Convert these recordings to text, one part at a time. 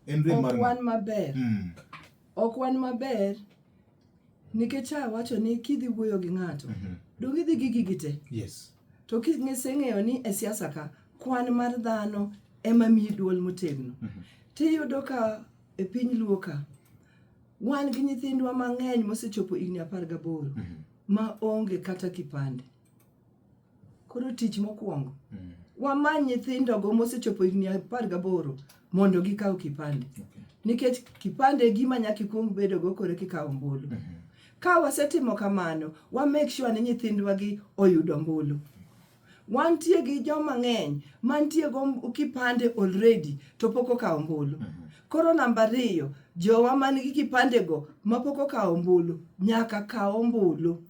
okwan maber. Okwan maber nikech wacho ni kidhi wuoyo gi ng'ato dong idhi gi gigi te. Yes. To kiseng'eyo ni e siasa ka kwan mar dhano ema miyi duol motegno. Tiyudo ka e piny Luo ka wan gi nyithindwa mang'eny mosechopo higni 18 ma onge kata kipande. Koro tich mokwongo wamany nyithindogo mosechopo higni 18 mondo gikaw kipande. Nikech kipande gima nyaka ikuong bedogo kore kikaw ombulu. Ka wasetimo kamano, wa make sure ni nyithindwa gi oyudo ombulu. Wantie gi joma ng'eny mantie go kipande already to pok okaw ombulu. Koro namba 2, jowa man gi kipande go mapok okaw ombulu nyaka kaw ombulu.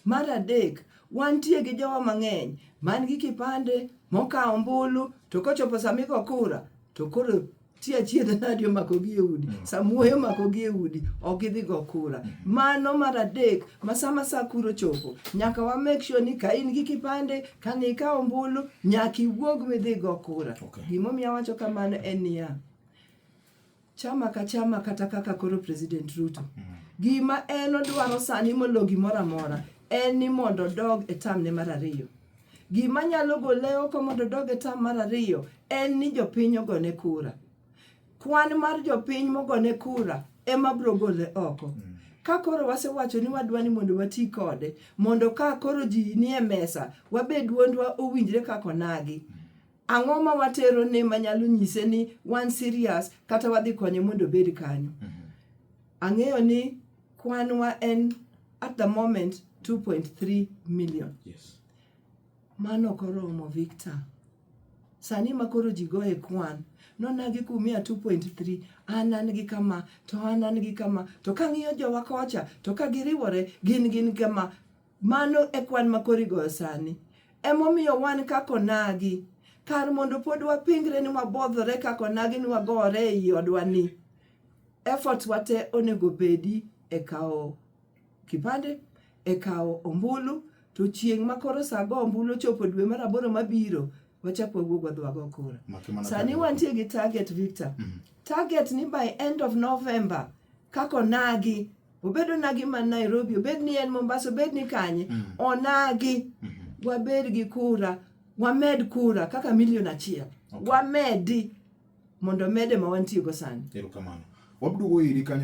Mar 3, wantie gi jowa mang'eny man gi kipande mokaw ombulu to kochopo samigo kura to koro chiedh nadi omako gi e udi. Samuoyo omako gi e udi ok gidhi go kura. Mano mar 3 ma sa kuro chopo nyaka wa make sure ni ka in gi kipande ka ni ka ombulu nyaka iwuog midhi go kura. Gimomiyo wacho kamano en niya, chama ka chama kata kaka koro President Ruto gima en odwaro sani molo gimoro amora en ni mondo dog e tam ne mar 2. Gima nyalo gole oko mondo dog e tam mar 2 en ni jopiny ogone kura. Kwan mar jopiny mogone kura ema bro gole oko. Ka koro wasewacho ni wadwani mondo wati kode mondo ka koro ji nie mesa wabed duondwa owinjre kako onagi. Ang'o ma watero ne manyalo nyise ni wan serious kata wadhi konye mondo bed kanyo. Ang'eyo ni kwanwa en at the moment 2.3 million. Yes. Mano koromo Victor. Sani ma koro ji goye kwan nonagi kumia 2.3 an gi kama to an gi kama to kang'iyo jowa kocha to ka giriwore gin kama. Mano e kwan ma koro igoyo sani. Emomiyo wan kako nagi kar mondo pod wapingre ni wabodhore kako nagi ni wagore ei odwa ni. Effort wate onego bedi e kawo kipande, e kawo ombulu, to chieng' ma koro sa go ombulu chopo dwe mar 8 mabiro wachako wuog wadwago kura. Sani wantie gi target Victor. Target ni by end of November kako nagi obedo nagi man Nairobi, obed ni en Mombasa, obed ni kanye, onagi wabed gi kura, wamed kura kaka 1 million. Wamedi mondo mede ma wantie go sani. Erokamano. Wabduogo iri kanyo